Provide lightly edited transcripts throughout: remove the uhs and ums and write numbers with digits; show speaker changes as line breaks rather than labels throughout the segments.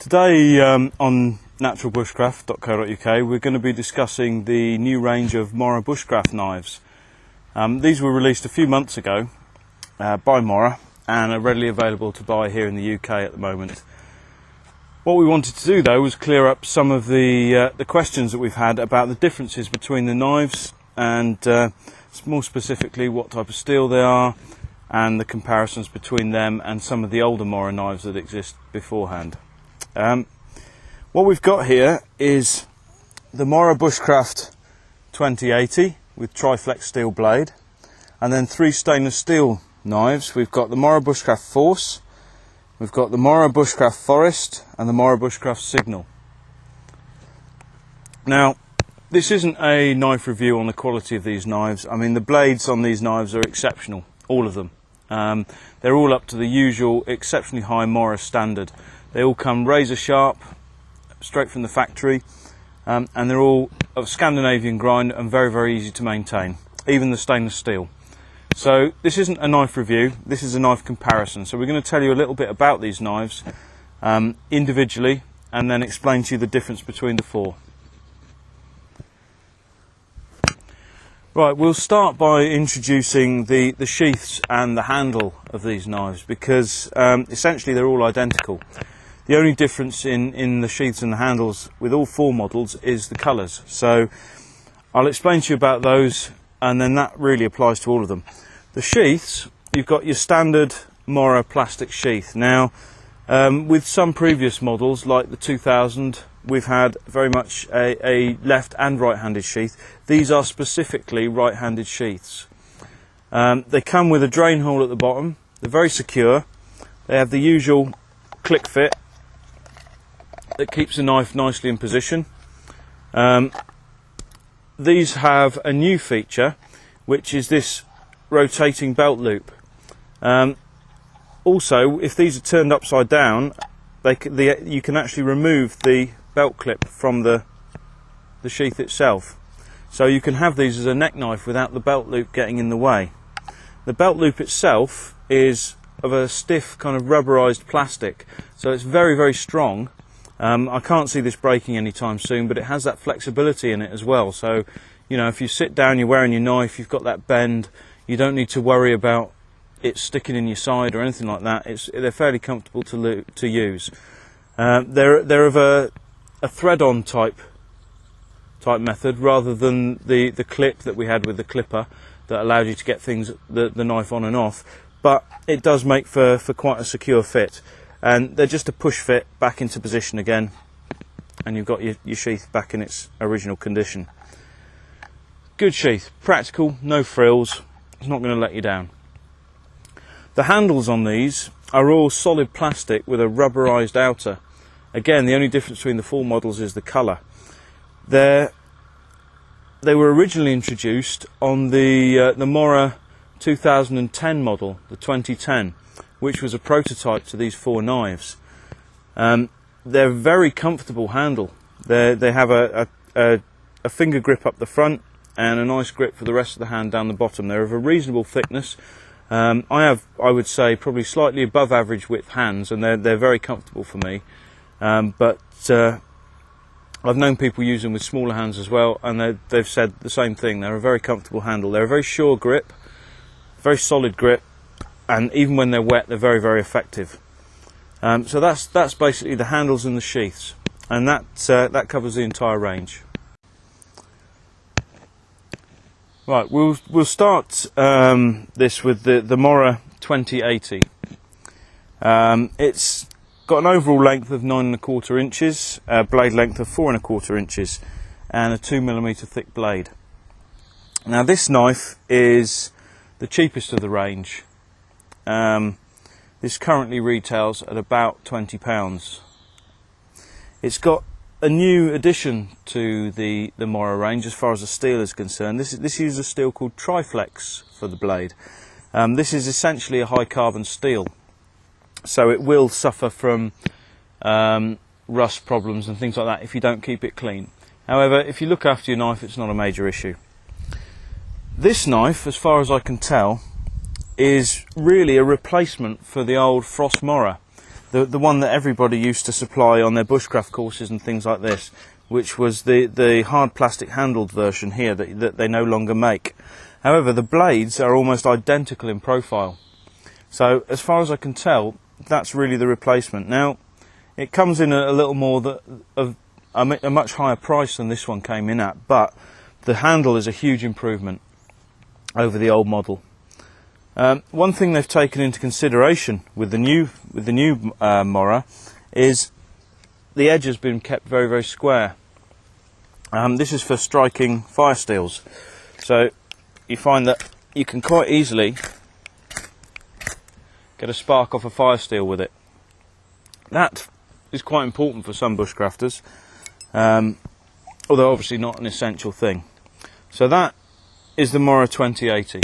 Today on NaturalBushcraft.co.uk we're going to be discussing the new range of Mora Bushcraft knives. These were released a few months ago by Mora and are readily available to buy here in the UK at the moment. What we wanted to do though was clear up some of the questions that we've had about the differences between the knives and more specifically what type of steel they are and the comparisons between them and some of the older Mora knives that exist beforehand. What we've got here is the Mora Bushcraft 2080 with Triflex steel blade, and then three stainless steel knives. We've got the Mora Bushcraft Force, we've got the Mora Bushcraft Forest and the Mora Bushcraft Signal. Now this isn't a knife review on the quality of these knives. I mean, the blades on these knives are exceptional, all of them. They're all up to the usual exceptionally high Mora standard. They all come razor sharp, straight from the factory, and they're all of Scandinavian grind and very, very easy to maintain, even the stainless steel. So this isn't a knife review, this is a knife comparison. So we're going to tell you a little bit about these knives individually and then explain to you the difference between the four. Right, we'll start by introducing the sheaths and the handle of these knives because essentially they're all identical. The only difference in the sheaths and the handles with all four models is the colours. So I'll explain to you about those and then that really applies to all of them. The sheaths, you've got your standard Mora plastic sheath. Now with some previous models like the 2000 we've had very much a left and right-handed sheath. These are specifically right-handed sheaths. They come with a drain hole at the bottom. They're very secure. They have the usual click fit that keeps the knife nicely in position. These have a new feature, which is this rotating belt loop. Also, if these are turned upside down, you can actually remove the belt clip from the sheath itself. So you can have these as a neck knife without the belt loop getting in the way. The belt loop itself is of a stiff kind of rubberized plastic, so it's very, very strong. I can't see this breaking anytime soon, but it has that flexibility in it as well. So, you know, if you sit down, you're wearing your knife, you've got that bend, you don't need to worry about it sticking in your side or anything like that. They're fairly comfortable to use. They're of a thread-on type method rather than the clip that we had with the clipper that allowed you to get the knife on and off, but it does make for quite a secure fit. And they're just a push fit back into position again, and you've got your sheath back in its original condition. Good sheath, practical, no frills, it's not going to let you down. The handles on these are all solid plastic with a rubberized outer. Again, the only difference between the four models is the colour. They were originally introduced on the Mora 2010 model, the 2010, which was a prototype to these four knives. They're a very comfortable handle. They have a finger grip up the front and a nice grip for the rest of the hand down the bottom. They're of a reasonable thickness. I would say, probably slightly above average width hands, and they're very comfortable for me. But I've known people use them with smaller hands as well, and they've said the same thing. They're a very comfortable handle. They're a very sure grip, very solid grip, and even when they're wet, they're very, very effective. So that's basically the handles and the sheaths, and that covers the entire range. Right, we'll start this with the Mora 2080. It's got an overall length of 9¼ inches, blade length of 4¼ inches, and a 2mm thick blade. Now this knife is the cheapest of the range. This currently retails at about £20. It's got a new addition to the Mora range as far as the steel is concerned. This uses a steel called Triflex for the blade. This is essentially a high carbon steel, so it will suffer from rust problems and things like that if you don't keep it clean. However, if you look after your knife, it's not a major issue. This knife, as far as I can tell, is really a replacement for the old Frots Mora. the one that everybody used to supply on their bushcraft courses and things like this, which was the hard plastic handled version here that they no longer make. However, the blades are almost identical in profile. So as far as I can tell, that's really the replacement. Now, it comes in a little more of a much higher price than this one came in at, but the handle is a huge improvement over the old model. One thing they've taken into consideration with the new Mora is the edge has been kept very, very square. This is for striking fire steels, so you find that you can quite easily get a spark off a fire steel with it. That is quite important for some bushcrafters, although obviously not an essential thing. So that is the Mora 2080.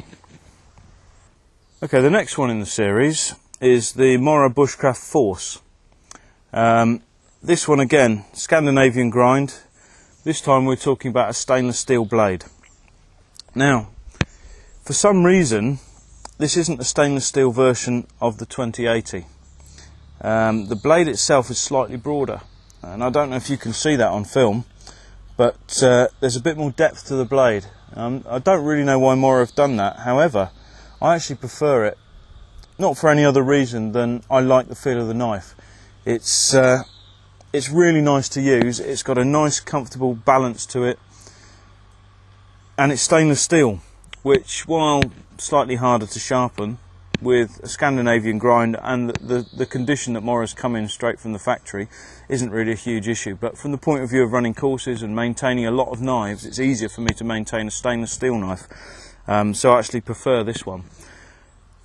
Okay, the next one in the series is the Mora Bushcraft Force. This one again, Scandinavian grind. This time we're talking about a stainless steel blade. Now, for some reason, this isn't a stainless steel version of the 2080. The blade itself is slightly broader, and I don't know if you can see that on film, but there's a bit more depth to the blade. I don't really know why Mora have done that. However, I actually prefer it, not for any other reason than I like the feel of the knife. It's really nice to use. It's got a nice comfortable balance to it, and it's stainless steel, which, while slightly harder to sharpen with a Scandinavian grind and the condition that Mora's come in straight from the factory, isn't really a huge issue. But from the point of view of running courses and maintaining a lot of knives, it's easier for me to maintain a stainless steel knife. So I actually prefer this one.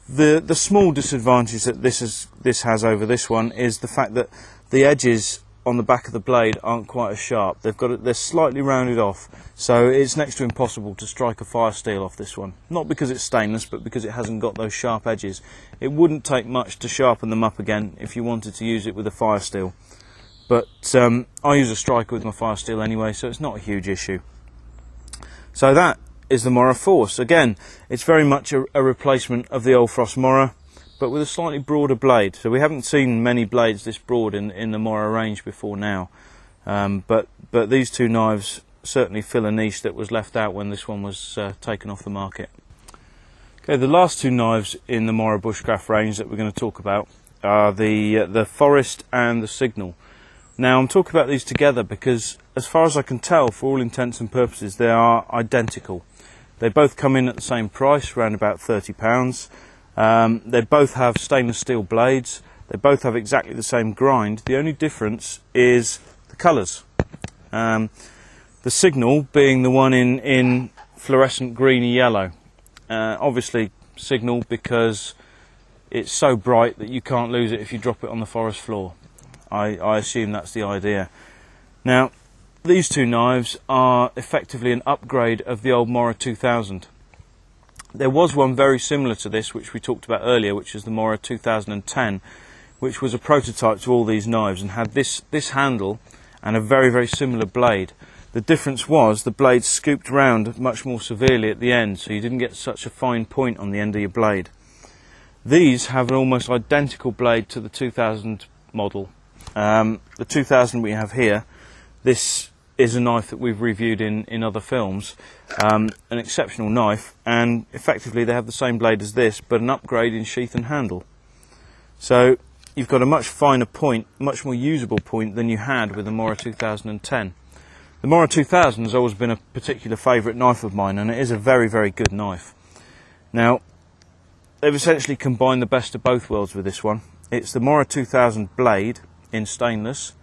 The small disadvantage that this has over this one is the fact that the edges on the back of the blade aren't quite as sharp. They're slightly rounded off, so it's next to impossible to strike a fire steel off this one. Not because it's stainless, but because it hasn't got those sharp edges. It wouldn't take much to sharpen them up again if you wanted to use it with a fire steel. But I use a striker with my fire steel anyway, so it's not a huge issue. So that is the Mora Force. Again, it's very much a replacement of the old Frost Mora, but with a slightly broader blade. So we haven't seen many blades this broad in the Mora range before now, but these two knives certainly fill a niche that was left out when this one was taken off the market. Okay, the last two knives in the Mora Bushcraft range that we're going to talk about are the Forest and the Signal. Now, I'm talking about these together because, as far as I can tell, for all intents and purposes, they are identical. They both come in at the same price, around about £30. They both have stainless steel blades. They both have exactly the same grind. The only difference is the colours. The Signal being the one in fluorescent greeny yellow. Obviously Signal because it's so bright that you can't lose it if you drop it on the forest floor. I assume that's the idea. Now, these two knives are effectively an upgrade of the old Mora 2000. There was one very similar to this, which we talked about earlier, which is the Mora 2010, which was a prototype to all these knives and had this handle and a very, very similar blade. The difference was the blade scooped round much more severely at the end, so you didn't get such a fine point on the end of your blade. These have an almost identical blade to the 2000 model. The 2000 we have here, this is a knife that we've reviewed in other films, an exceptional knife, and effectively they have the same blade as this, but an upgrade in sheath and handle. So you've got a much finer point, much more usable point than you had with the Mora 2010. The Mora 2000 has always been a particular favourite knife of mine, and it is a very, very good knife. Now, they've essentially combined the best of both worlds with this one. It's the Mora 2000 blade in stainless,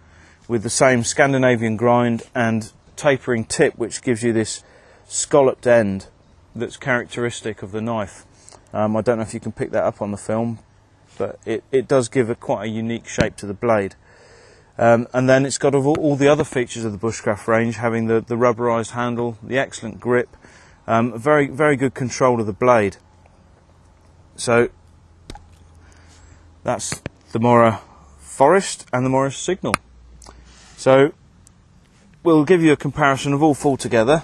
with the same Scandinavian grind and tapering tip, which gives you this scalloped end that's characteristic of the knife. I don't know if you can pick that up on the film, but it does give quite a unique shape to the blade. And then it's got all the other features of the Bushcraft range, having the rubberized handle, the excellent grip, very, very good control of the blade. So that's the Mora Forest and the Mora Signal. So we'll give you a comparison of all four together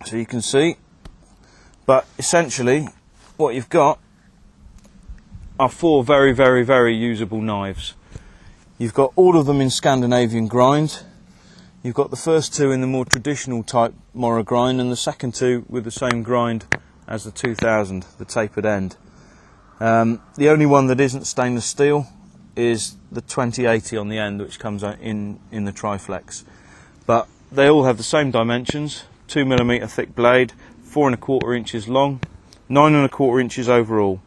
so you can see, but essentially what you've got are 4 very, very, very usable knives. You've got all of them in Scandinavian grind. You've got the first 2 in the more traditional type Mora grind, and the second 2 with the same grind as the 2000, the tapered end. The only one that isn't stainless steel is the 2080 on the end, which comes out in the Triflex. But they all have the same dimensions: 2mm thick blade, 4¼ inches long, 9¼ inches overall.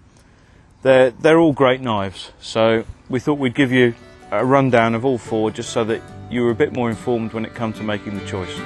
They're all great knives, so we thought we'd give you a rundown of all 4 just so that you were a bit more informed when it comes to making the choice.